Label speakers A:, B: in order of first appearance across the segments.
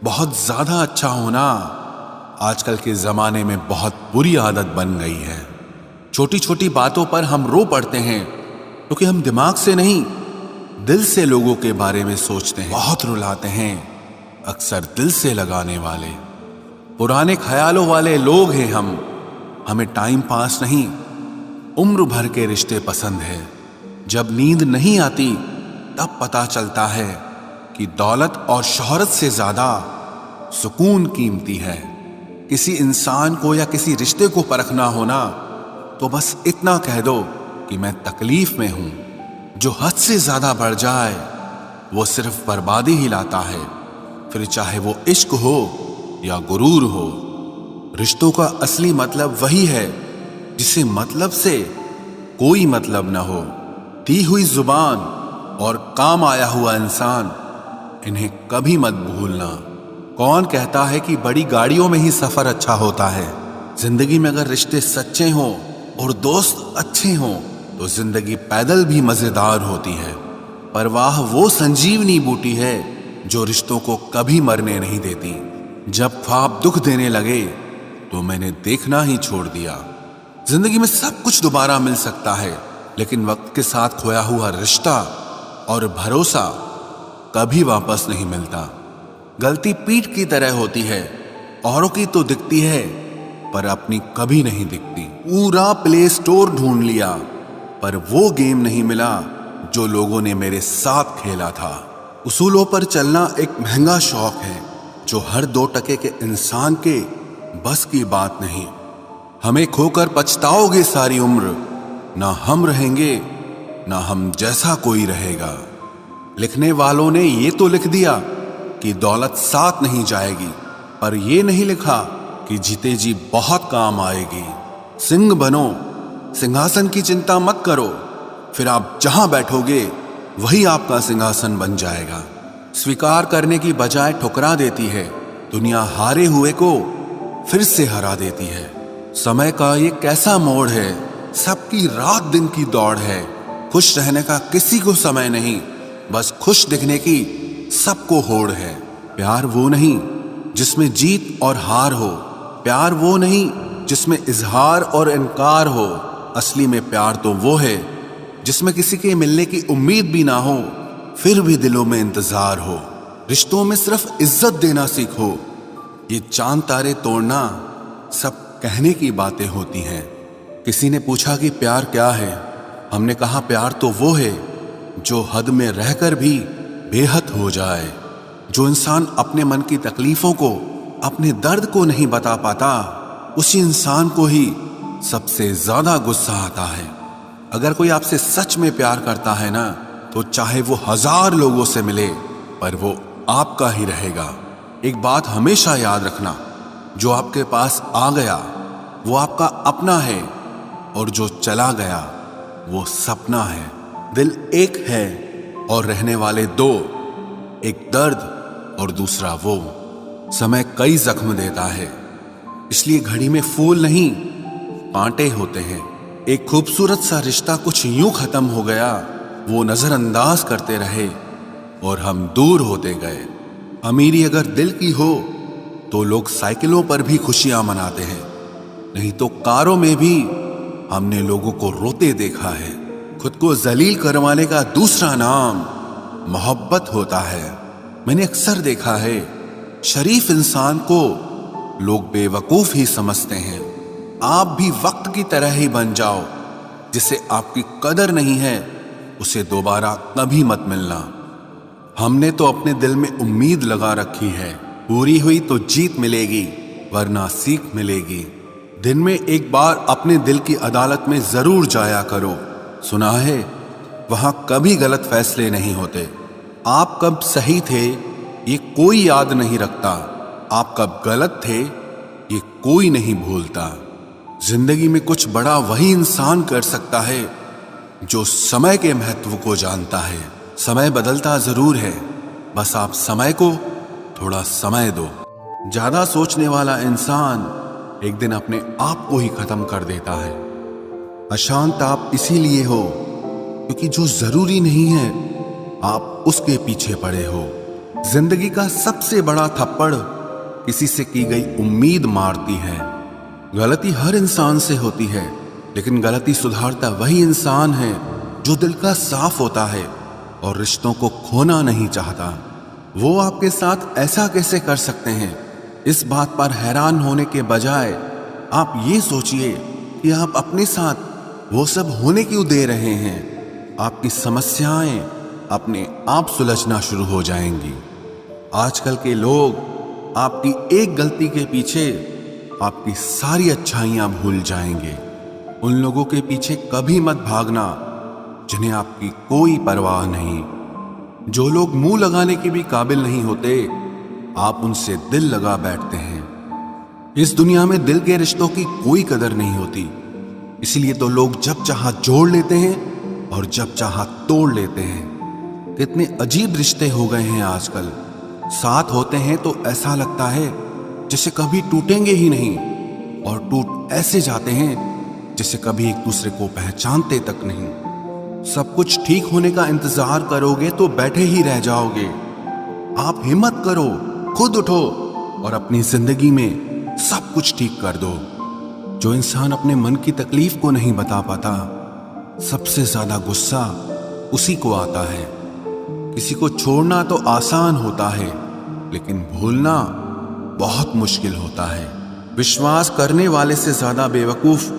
A: बहुत ज्यादा अच्छा होना आजकल के जमाने में बहुत बुरी आदत बन गई है। छोटी छोटी बातों पर हम रो पड़ते हैं क्योंकि हम दिमाग से नहीं, दिल से लोगों के बारे में सोचते हैं। बहुत रुलाते हैं अक्सर दिल से लगाने वाले, पुराने ख्यालों वाले लोग हैं हम। हमें टाइम पास नहीं, उम्र भर के रिश्ते पसंद है। जब नींद नहीं आती तब पता चलता है कि दौलत और शोहरत से ज्यादा सुकून कीमती है। किसी इंसान को या किसी रिश्ते को परखना होना तो बस इतना कह दो कि मैं तकलीफ में हूं। जो हद से ज्यादा बढ़ जाए वो सिर्फ बर्बादी ही लाता है, फिर चाहे वो इश्क हो या गुरूर हो। रिश्तों का असली मतलब वही है जिसे मतलब से कोई मतलब ना हो। दी हुई जुबान और काम आया हुआ इंसान, इन्हें कभी मत भूलना। कौन कहता है कि बड़ी गाड़ियों में ही सफर अच्छा होता है? जिंदगी में अगर रिश्ते सच्चे हों और दोस्त अच्छे हों तो जिंदगी पैदल भी मजेदार होती है। परवाह वो संजीवनी बूटी है जो रिश्तों को कभी मरने नहीं देती। जब ख्वाब दुख देने लगे तो मैंने देखना ही छोड़ दिया। जिंदगी में सब कुछ दोबारा मिल सकता है, लेकिन वक्त के साथ खोया हुआ रिश्ता और भरोसा कभी वापस नहीं मिलता। गलती पीठ की तरह होती है, औरों की तो दिखती है पर अपनी कभी नहीं दिखती। पूरा प्ले स्टोर ढूंढ लिया पर वो गेम नहीं मिला जो लोगों ने मेरे साथ खेला था। उसूलों पर चलना एक महंगा शौक है जो हर 2 टके के इंसान के बस की बात नहीं। हमें खोकर पछताओगे सारी उम्र, ना हम रहेंगे ना हम जैसा कोई रहेगा। लिखने वालों ने ये तो लिख दिया कि दौलत साथ नहीं जाएगी, पर ये नहीं लिखा कि जीते जी बहुत काम आएगी। सिंह बनो, सिंहासन की चिंता मत करो, फिर आप जहां बैठोगे वही आपका सिंहासन बन जाएगा। स्वीकार करने की बजाय ठुकरा देती है दुनिया, हारे हुए को फिर से हरा देती है। समय का ये कैसा मोड़ है, सबकी रात दिन की दौड़ है। खुश रहने का किसी को समय नहीं, बस खुश दिखने की सबको होड़ है। प्यार वो नहीं जिसमें जीत और हार हो, प्यार वो नहीं जिसमें इजहार और इनकार हो। असली में प्यार तो वो है जिसमें किसी के मिलने की उम्मीद भी ना हो, फिर भी दिलों में इंतजार हो। रिश्तों में सिर्फ इज्जत देना सीखो, ये चांद तारे तोड़ना सब कहने की बातें होती हैं। किसी ने पूछा कि प्यार क्या है? हमने कहा प्यार तो वो है जो हद में रहकर भी बेहद हो जाए। जो इंसान अपने मन की तकलीफों को, अपने दर्द को नहीं बता पाता, उसी इंसान को ही सबसे ज्यादा गुस्सा आता है। अगर कोई आपसे सच में प्यार करता है ना, तो चाहे वो 1000 लोगों से मिले पर वो आपका ही रहेगा। एक बात हमेशा याद रखना, जो आपके पास आ गया वो आपका अपना है और जो चला गया वो सपना है। दिल एक है और रहने वाले 2, एक दर्द और दूसरा वो। समय कई जख्म देता है, इसलिए घड़ी में फूल नहीं कांटे होते हैं। एक खूबसूरत सा रिश्ता कुछ यूं खत्म हो गया, वो नजरअंदाज करते रहे और हम दूर होते गए। अमीरी अगर दिल की हो तो लोग साइकिलों पर भी खुशियां मनाते हैं, नहीं तो कारों में भी हमने लोगों को रोते देखा है। खुद को जलील करवाने का दूसरा नाम मोहब्बत होता है। मैंने अक्सर देखा है शरीफ इंसान को लोग बेवकूफ ही समझते हैं। आप भी वक्त की तरह ही बन जाओ, जिसे आपकी कदर नहीं है उसे दोबारा कभी मत मिलना। हमने तो अपने दिल में उम्मीद लगा रखी है, पूरी हुई तो जीत मिलेगी वरना सीख मिलेगी। दिन में एक बार अपने दिल की अदालत में जरूर जाया करो। सुना है वहां कभी गलत फैसले नहीं होते। आप कब सही थे ये कोई याद नहीं रखता, आप कब गलत थे ये कोई नहीं भूलता। जिंदगी में कुछ बड़ा वही इंसान कर सकता है जो समय के महत्व को जानता है। समय बदलता जरूर है, बस आप समय को थोड़ा समय दो। ज्यादा सोचने वाला इंसान एक दिन अपने आप को ही खत्म कर देता है। अशांत आप इसीलिए हो क्योंकि जो जरूरी नहीं है आप उसके पीछे पड़े हो। जिंदगी का सबसे बड़ा थप्पड़ किसी से की गई उम्मीद मारती है। गलती हर इंसान से होती है, लेकिन गलती सुधारता वही इंसान है जो दिल का साफ होता है और रिश्तों को खोना नहीं चाहता। वो आपके साथ ऐसा कैसे कर सकते हैं, इस बात पर हैरान होने के बजाय आप ये सोचिए कि आप अपने साथ वो सब होने क्यों दे रहे हैं। आपकी समस्याएं अपने आप सुलझना शुरू हो जाएंगी। आजकल के लोग आपकी एक गलती के पीछे आपकी सारी अच्छाइयां भूल जाएंगे। उन लोगों के पीछे कभी मत भागना जिन्हें आपकी कोई परवाह नहीं। जो लोग मुंह लगाने के भी काबिल नहीं होते, आप उनसे दिल लगा बैठते हैं। इस दुनिया में दिल के रिश्तों की कोई कदर नहीं होती, इसलिए तो लोग जब चाहा जोड़ लेते हैं और जब चाहा तोड़ लेते हैं। कितने अजीब रिश्ते हो गए हैं आजकल। साथ होते हैं तो ऐसा लगता है जैसे कभी टूटेंगे ही नहीं, और टूट ऐसे जाते हैं जैसे कभी एक दूसरे को पहचानते तक नहीं। सब कुछ ठीक होने का इंतजार करोगे तो बैठे ही रह जाओगे। आप हिम्मत करो, खुद उठो और अपनी जिंदगी में सब कुछ ठीक कर दो। जो इंसान अपने मन की तकलीफ को नहीं बता पाता, सबसे ज्यादा गुस्सा उसी को आता है। किसी को छोड़ना तो आसान होता है, लेकिन भूलना बहुत मुश्किल होता है। विश्वास करने वाले से ज्यादा बेवकूफ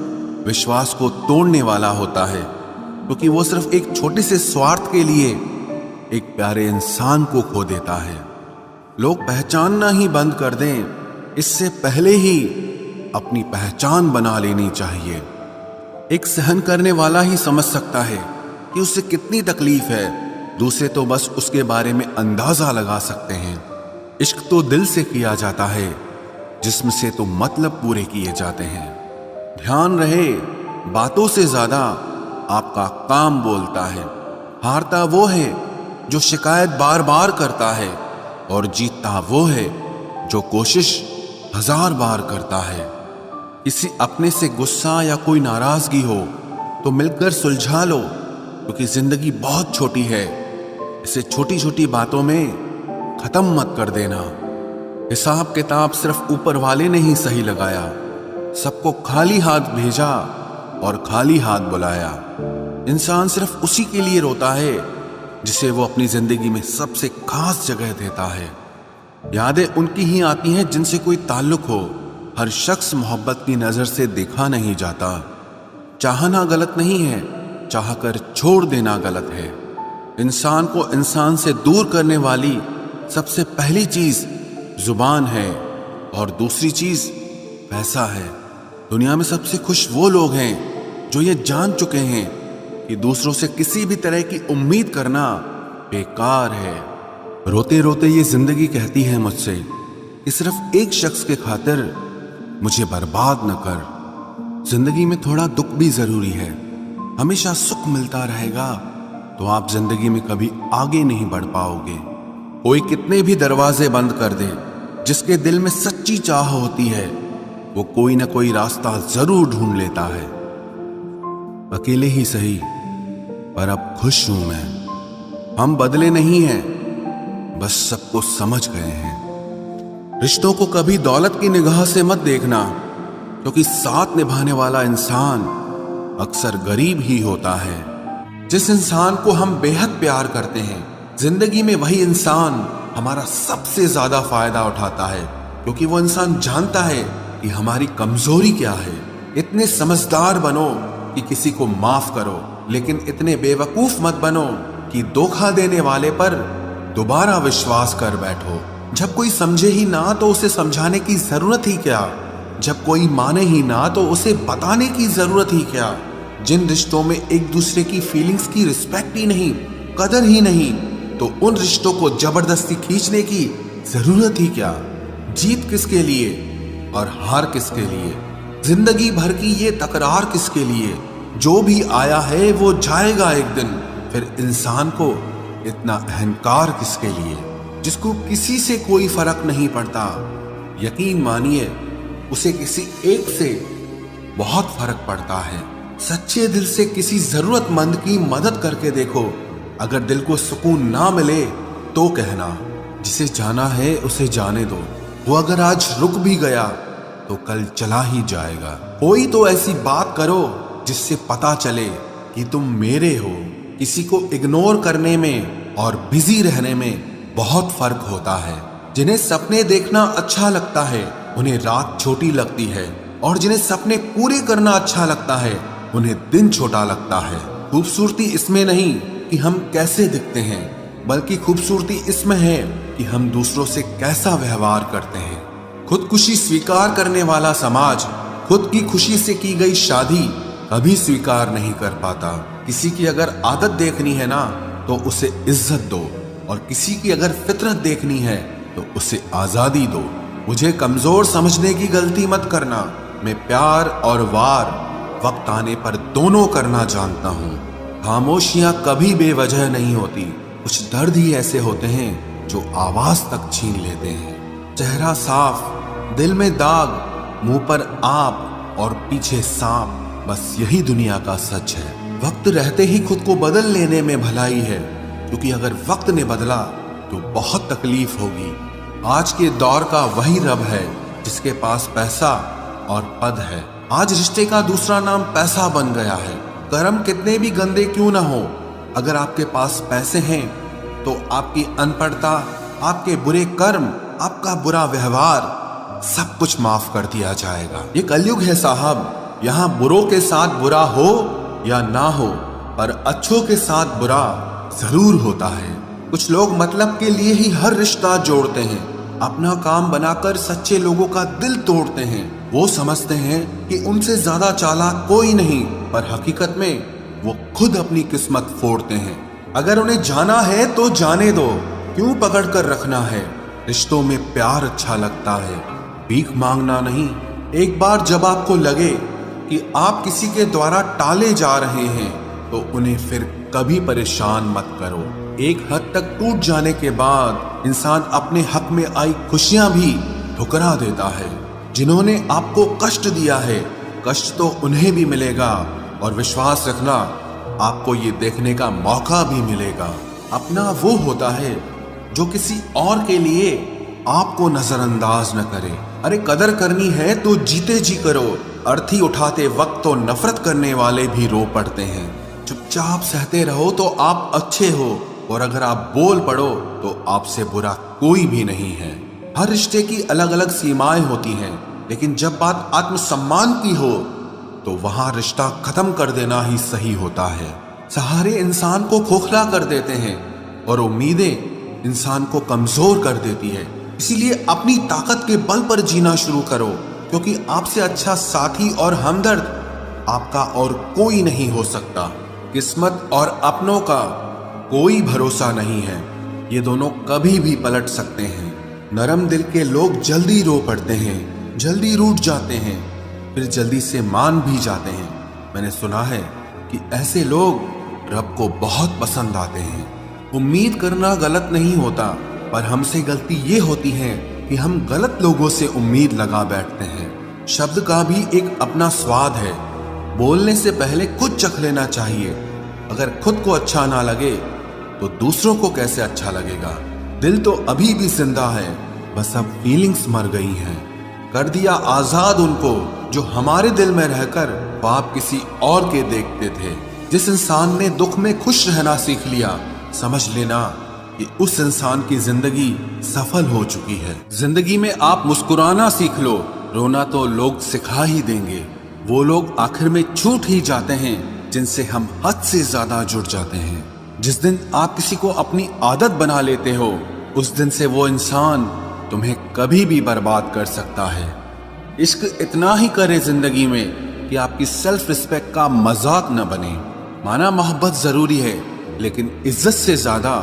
A: विश्वास को तोड़ने वाला होता है, क्योंकि वो सिर्फ एक छोटे से स्वार्थ के लिए एक प्यारे इंसान को खो देता है। लोग पहचानना ही बंद कर दें, इससे पहले ही अपनी पहचान बना लेनी चाहिए। एक सहन करने वाला ही समझ सकता है कि उसे कितनी तकलीफ है, दूसरे तो बस उसके बारे में अंदाजा लगा सकते हैं। इश्क तो दिल से किया जाता है, जिस्म से तो मतलब पूरे किए जाते हैं। ध्यान रहे, बातों से ज्यादा आपका काम बोलता है। हारता वो है जो शिकायत बार बार करता है, और जीतता वो है जो कोशिश 1000 बार करता है। किसी अपने से गुस्सा या कोई नाराजगी हो तो मिलकर सुलझा लो, क्योंकि जिंदगी बहुत छोटी है। इसे छोटी छोटी बातों में खत्म मत कर देना। हिसाब किताब सिर्फ ऊपर वाले ने ही सही लगाया। सबको खाली हाथ भेजा और खाली हाथ बुलाया। इंसान सिर्फ उसी के लिए रोता है जिसे वो अपनी जिंदगी में सबसे खास जगह देता है। यादें उनकी ही आती हैं जिनसे कोई ताल्लुक हो। हर शख्स मोहब्बत की नजर से देखा नहीं जाता। चाहना गलत नहीं है, चाहकर छोड़ देना गलत है। इंसान को इंसान से दूर करने वाली सबसे पहली चीज जुबान है, और दूसरी चीज पैसा है। दुनिया में सबसे खुश वो लोग हैं जो ये जान चुके हैं कि दूसरों से किसी भी तरह की उम्मीद करना बेकार है। रोते रोते ये जिंदगी कहती है मुझसे कि सिर्फ एक शख्स के खातिर मुझे बर्बाद न कर। जिंदगी में थोड़ा दुख भी जरूरी है। हमेशा सुख मिलता रहेगा तो आप जिंदगी में कभी आगे नहीं बढ़ पाओगे। कोई कितने भी दरवाजे बंद कर दे, जिसके दिल में सच्ची चाह होती है वो कोई ना कोई रास्ता जरूर ढूंढ लेता है। अकेले ही सही, पर अब खुश हूं मैं। हम बदले नहीं हैं, बस सबको समझ गए हैं। रिश्तों को कभी दौलत की निगाह से मत देखना, क्योंकि साथ निभाने वाला इंसान अक्सर गरीब ही होता है। जिस इंसान को हम बेहद प्यार करते हैं, जिंदगी में वही इंसान हमारा सबसे ज्यादा फायदा उठाता है, क्योंकि वो इंसान जानता है कि हमारी कमजोरी क्या है। इतने समझदार बनो कि किसी को माफ करो, लेकिन इतने बेवकूफ मत बनो कि धोखा देने वाले पर दोबारा विश्वास कर बैठो। जब कोई समझे ही ना तो उसे समझाने की जरूरत ही क्या। जब कोई माने ही ना तो उसे बताने की जरूरत ही क्या। जिन रिश्तों में एक दूसरे की फीलिंग्स की रिस्पेक्ट ही नहीं, कदर ही नहीं, तो उन रिश्तों को जबरदस्ती खींचने की जरूरत ही क्या। जीत किसके लिए और हार किसके लिए, जिंदगी भर की ये तकरार किसके लिए। जो भी आया है वो जाएगा एक दिन, फिर इंसान को इतना अहंकार किसके लिए, जिसको किसी से कोई फर्क नहीं पड़ता। यकीन मानिए, उसे किसी एक से बहुत फर्क पड़ता है। सच्चे दिल से किसी जरूरतमंद की मदद करके देखो। अगर दिल को सुकून ना मिले तो कहना, जिसे जाना है उसे जाने दो, वो अगर आज रुक भी गया तो कल चला ही जाएगा। कोई तो ऐसी बात करो जिससे पता चले कि तुम मेरे हो। किसी को इग्नोर करने में और बिजी रहने में बहुत फर्क होता है। जिन्हें सपने देखना अच्छा लगता है उन्हें रात छोटी लगती है, और जिन्हें सपने पूरे करना अच्छा लगता है उन्हें दिन छोटा लगता है। खूबसूरती इसमें नहीं कि हम कैसे दिखते हैं, बल्कि खूबसूरती इसमें है कि हम दूसरों से कैसा व्यवहार करते हैं। खुदकुशी स्वीकार करने वाला समाज खुद की खुशी से की गई शादी कभी स्वीकार नहीं कर पाता। किसी की अगर आदत देखनी है ना तो उसे इज्जत दो, और किसी की अगर फितरत देखनी है तो उसे आजादी दो। मुझे कमजोर समझने की गलती मत करना। मैं प्यार और वार वक्त आने पर दोनों करना जानता हूँ। खामोशियां कभी बेवजह नहीं होती। कुछ दर्द ही ऐसे होते हैं जो आवाज तक छीन लेते हैं। चेहरा साफ, दिल में दाग, मुंह पर आप और पीछे सांप, बस यही दुनिया का सच है। वक्त रहते ही खुद को बदल लेने में भलाई है, क्योंकि अगर वक्त ने बदला तो बहुत तकलीफ होगी। आज के दौर का वही रब है जिसके पास पैसा और पद है। आज रिश्ते का दूसरा नाम पैसा बन गया है। कर्म कितने भी गंदे क्यों ना हो, अगर आपके पास पैसे हैं तो आपकी अनपढ़ता, आपके बुरे कर्म, आपका बुरा व्यवहार सब कुछ माफ कर दिया जाएगा। ये कलयुग है साहब, यहाँ बुरों के साथ बुरा हो या ना हो, पर अच्छों के साथ बुरा जरूर होता है। कुछ लोग मतलब के लिए ही हर रिश्ता जोड़ते हैं, अपना काम बनाकर सच्चे लोगों का दिल तोड़ते हैं। वो समझते हैं कि उनसे ज्यादा चालाक कोई नहीं, पर हकीकत में वो खुद अपनी किस्मत फोड़ते हैं। अगर उन्हें जाना है तो जाने दो, क्यों पकड़ कर रखना है। रिश्तों में प्यार अच्छा लगता है, भीख मांगना नहीं। एक बार जब आपको लगे कि आप किसी के द्वारा टाले जा रहे हैं तो उन्हें फिर कभी परेशान मत करो। एक हद तक टूट जाने के बाद इंसान अपने हक में आई खुशियां भी ठुकरा देता है। जिन्होंने आपको कष्ट दिया है, कष्ट तो उन्हें भी मिलेगा, और विश्वास रखना आपको ये देखने का मौका भी मिलेगा। अपना वो होता है जो किसी और के लिए आपको नजरअंदाज न करे। अरे कदर करनी है तो जीते जी करो। अर्थी उठाते वक्त तो नफरत करने वाले भी रो पड़ते हैं। चुपचाप सहते रहो तो आप अच्छे हो, और अगर आप बोल पड़ो तो आपसे बुरा कोई भी नहीं है। हर रिश्ते की अलग अलग सीमाएं होती हैं, लेकिन जब बात आत्मसम्मान की हो तो वहां रिश्ता खत्म कर देना ही सही होता है। सहारे इंसान को खोखला कर देते हैं और उम्मीदें इंसान को कमजोर कर देती है। इसीलिए अपनी ताकत के बल पर जीना शुरू करो, क्योंकि आपसे अच्छा साथी और हमदर्द आपका और कोई नहीं हो सकता। किस्मत और अपनों का कोई भरोसा नहीं है, ये दोनों कभी भी पलट सकते हैं। नरम दिल के लोग जल्दी रो पड़ते हैं, जल्दी रूठ जाते हैं, फिर जल्दी से मान भी जाते हैं। मैंने सुना है कि ऐसे लोग रब को बहुत पसंद आते हैं। उम्मीद करना गलत नहीं होता, पर हमसे गलती ये होती है कि हम गलत लोगों से उम्मीद लगा बैठते हैं। शब्द का भी एक अपना स्वाद है, बोलने से पहले खुद चख लेना चाहिए। अगर खुद को अच्छा ना लगे तो दूसरों को कैसे अच्छा लगेगा। दिल तो अभी भी जिंदा है, बस अब फीलिंग्स मर गई हैं। कर दिया आजाद उनको जो हमारे दिल में रहकर पाप किसी और के देखते थे। जिस इंसान ने दुख में खुश रहना सीख लिया, समझ लेना कि उस इंसान की जिंदगी सफल हो चुकी है। जिंदगी में आप मुस्कुराना सीख लो, रोना तो लोग सिखा ही देंगे। वो लोग आखिर में छूट ही जाते हैं जिनसे हम हद से ज्यादा जुड़ जाते हैं। जिस दिन आप किसी को अपनी आदत बना लेते हो, उस दिन से वो इंसान तुम्हें कभी भी बर्बाद कर सकता है। इश्क इतना ही करे जिंदगी में कि आपकी सेल्फ रिस्पेक्ट का मजाक न बने। माना मोहब्बत जरूरी है, लेकिन इज्जत से ज्यादा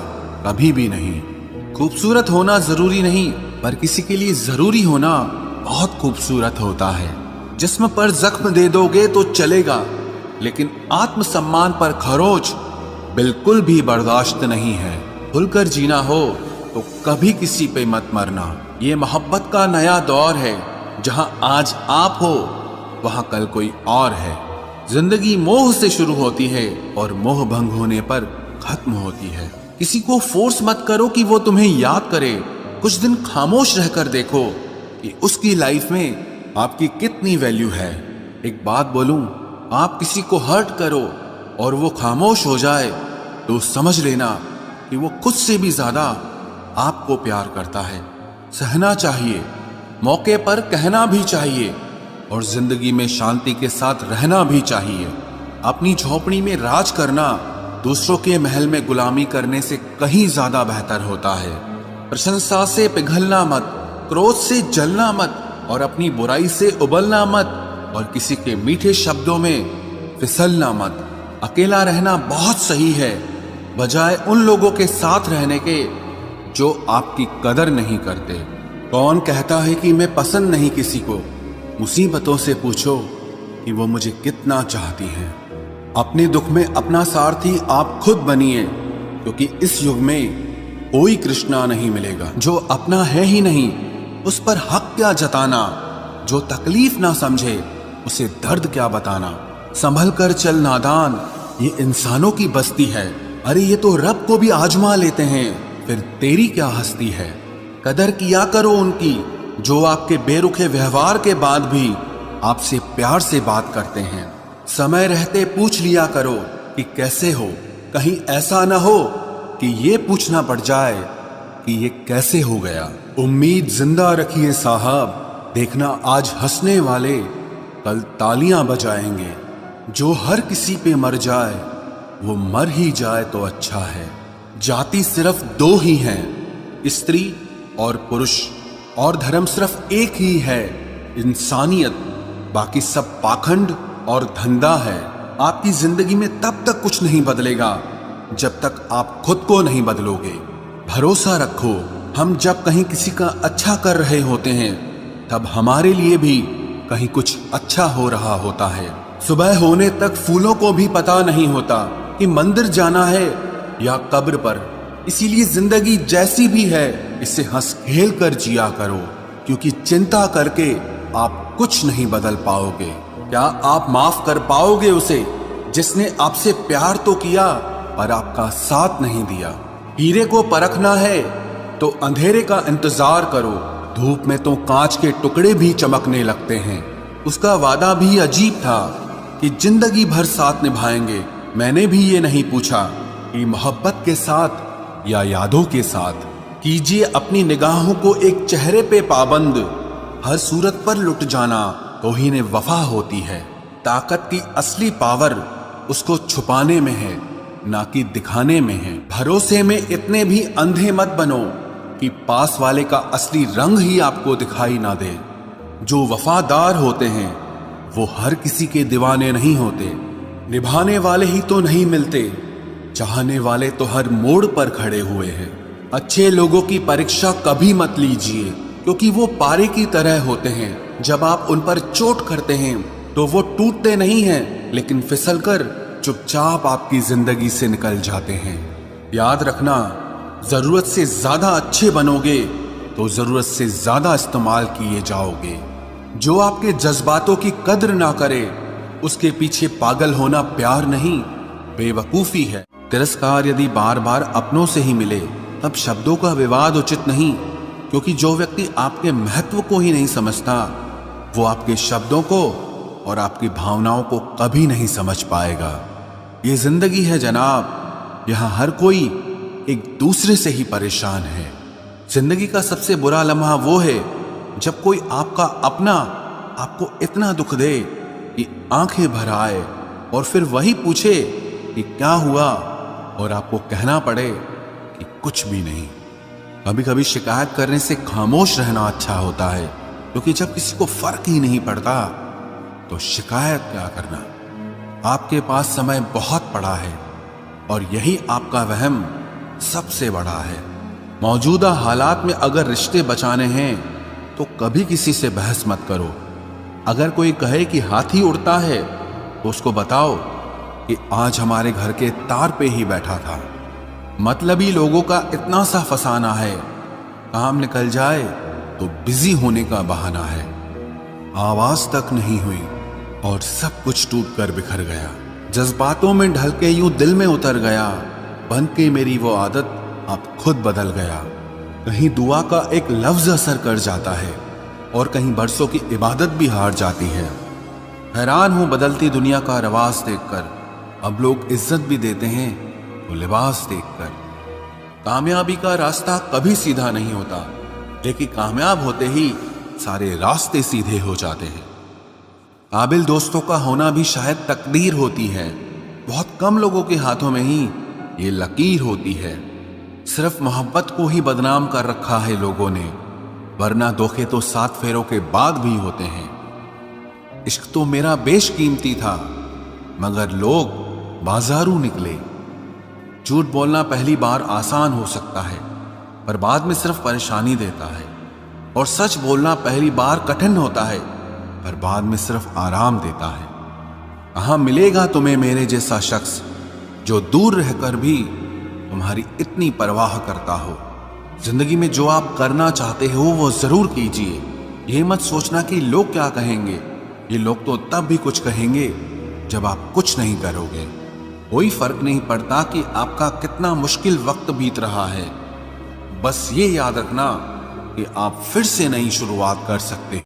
A: कभी भी नहीं। खूबसूरत होना जरूरी नहीं, पर किसी के लिए जरूरी होना बहुत खूबसूरत होता है। जिस्म पर जख्म दे दोगे तो चलेगा, लेकिन आत्मसम्मान पर खरोच बिल्कुल भी बर्दाश्त नहीं है। खुलकर जीना हो तो कभी किसी पे मत मरना। ये मोहब्बत का नया दौर है, जहां आज आप हो वहां कल कोई और है। जिंदगी मोह से शुरू होती है और मोह भंग होने पर खत्म होती है। किसी को फोर्स मत करो कि वो तुम्हें याद करे। कुछ दिन खामोश रहकर देखो कि उसकी लाइफ में आपकी कितनी वैल्यू है। एक बात बोलूं, आप किसी को हर्ट करो और वो खामोश हो जाए तो समझ लेना कि वो खुद से भी ज्यादा आपको प्यार करता है। सहना चाहिए, मौके पर कहना भी चाहिए और जिंदगी में शांति के साथ रहना भी चाहिए। अपनी झोपड़ी में राज करना दूसरों के महल में गुलामी करने से कहीं ज्यादा बेहतर होता है। प्रशंसा से पिघलना मत, क्रोध से जलना मत और अपनी बुराई से उबलना मत और किसी के मीठे शब्दों में फिसलना मत। अकेला रहना बहुत सही है बजाय उन लोगों के साथ रहने के जो आपकी कदर नहीं करते। कौन कहता है कि मैं पसंद नहीं किसी को? मुसीबतों से पूछो कि वो मुझे कितना चाहती हैं। अपने दुख में अपना सारथी आप खुद बनिए, क्योंकि इस युग में कोई कृष्णा नहीं मिलेगा। जो अपना है ही नहीं उस पर हक क्या जताना? जो तकलीफ ना समझे उसे दर्द क्या बताना? संभल कर चल नादान, ये इंसानों की बस्ती है। अरे ये तो रब को भी आजमा लेते हैं, फिर तेरी क्या हस्ती है? कदर किया करो उनकी जो आपके बेरुखे व्यवहार के बाद भी आपसे प्यार से बात करते हैं। समय रहते पूछ लिया करो कि कैसे हो, कहीं ऐसा ना हो कि ये पूछना पड़ जाए कि ये कैसे हो गया। उम्मीद जिंदा रखिए साहब, देखना आज हंसने वाले कल तालियां बजाएंगे। जो हर किसी पे मर जाए वो मर ही जाए तो अच्छा है। जाति सिर्फ दो ही हैं, स्त्री और पुरुष, और धर्म सिर्फ एक ही है, इंसानियत। बाकी सब पाखंड और धंधा है। आपकी जिंदगी में तब तक कुछ नहीं बदलेगा जब तक आप खुद को नहीं बदलोगे। भरोसा रखो, हम जब कहीं किसी का अच्छा कर रहे होते हैं तब हमारे लिए भी कहीं कुछ अच्छा हो रहा होता है। सुबह होने तक फूलों को भी पता नहीं होता कि मंदिर जाना है या कब्र पर। इसीलिए जिंदगी जैसी भी है इसे हंस खेल कर जिया करो, क्योंकि चिंता करके आप कुछ नहीं बदल पाओगे। क्या आप माफ कर पाओगे उसे जिसने आपसे प्यार तो किया पर आपका साथ नहीं दिया? हीरे को परखना है तो अंधेरे का इंतजार करो, धूप में तो कांच के टुकड़े भी चमकने लगते हैं। उसका वादा भी अजीब था कि जिंदगी भर साथ निभाएंगे। मैंने भी ये नहीं पूछा कि मोहब्बत के साथ या यादों के साथ। कीजिए अपनी निगाहों को एक चेहरे पे पाबंद, हर सूरत पर लुट जाना तौहीन वफा होती है। ताकत की असली पावर उसको छुपाने में है, ना कि दिखाने में है। भरोसे में इतने भी अंधे मत बनो कि पास वाले का असली रंग ही आपको दिखाई ना दे। जो वफादार होते हैं वो हर किसी के दीवाने नहीं होते। निभाने वाले ही तो नहीं मिलते, चाहने वाले तो हर मोड़ पर खड़े हुए हैं। अच्छे लोगों की परीक्षा कभी मत लीजिए, क्योंकि वो पारे की तरह होते हैं। जब आप उन पर चोट करते हैं तो वो टूटते नहीं हैं, लेकिन फिसलकर चुपचाप आपकी जिंदगी से निकल जाते हैं। याद रखना, जरूरत से ज्यादा अच्छे बनोगे तो जरूरत से ज्यादा इस्तेमाल किए जाओगे। जो आपके जज्बातों की कद्र ना करे उसके पीछे पागल होना प्यार नहीं, बेवकूफी है। तिरस्कार यदि बार बार अपनों से ही मिले तब शब्दों का विवाद उचित नहीं, क्योंकि जो व्यक्ति आपके महत्व को ही नहीं समझता वो आपके शब्दों को और आपकी भावनाओं को कभी नहीं समझ पाएगा। ये जिंदगी है जनाब, यहाँ हर कोई एक दूसरे से ही परेशान है। जिंदगी का सबसे बुरा लम्हा वो है जब कोई आपका अपना आपको इतना दुख दे कि आंखें भर आए और फिर वही पूछे कि क्या हुआ और आपको कहना पड़े कि कुछ भी नहीं। कभी कभी शिकायत करने से खामोश रहना अच्छा होता है, क्योंकि जब किसी को फर्क ही नहीं पड़ता तो शिकायत क्या करना। आपके पास समय बहुत पड़ा है और यही आपका वहम सबसे बड़ा है। मौजूदा हालात में अगर रिश्ते बचाने हैं तो कभी किसी से बहस मत करो। अगर कोई कहे कि हाथी उड़ता है तो उसको बताओ कि आज हमारे घर के तार पे ही बैठा था। मतलबी लोगों का इतना सा फसाना है, काम निकल जाए तो बिजी होने का बहाना है। आवाज तक नहीं हुई और सब कुछ टूट कर बिखर गया। जज्बातों में ढल के यूं दिल में उतर गया बन के मेरी वो आदत अब खुद बदल गया। कहीं दुआ का एक लफ्ज असर कर जाता है और कहीं बरसों की इबादत भी हार जाती है। हैरान हूं बदलती दुनिया का रवाज देखकर। अब लोग इज्जत भी देते हैं तो लिबास देखकर। कामयाबी का रास्ता कभी सीधा नहीं होता, लेकिन कामयाब होते ही सारे रास्ते सीधे हो जाते हैं। काबिल दोस्तों का होना भी शायद तकदीर होती है। बहुत कम लोगों के हाथों में ही ये लकीर होती है। सिर्फ मोहब्बत को ही बदनाम कर रखा है लोगों ने, वरना धोखे तो 7 फेरों के बाद भी होते हैं। इश्क तो मेरा बेशकीमती था, मगर लोग बाजारू निकले। झूठ बोलना पहली बार आसान हो सकता है, पर बाद में सिर्फ परेशानी देता है। और सच बोलना पहली बार कठिन होता है, पर बाद में सिर्फ आराम देता है। कहां मिलेगा तुम्हें मेरे जैसा शख्स जो दूर रहकर भी तुम्हारी इतनी परवाह करता हो। जिंदगी में जो आप करना चाहते हो वो जरूर कीजिए। ये मत सोचना कि लोग क्या कहेंगे। ये लोग तो तब भी कुछ कहेंगे जब आप कुछ नहीं करोगे। कोई फर्क नहीं पड़ता कि आपका कितना मुश्किल वक्त बीत रहा है। बस ये याद रखना कि आप फिर से नई शुरुआत कर सकते हैं।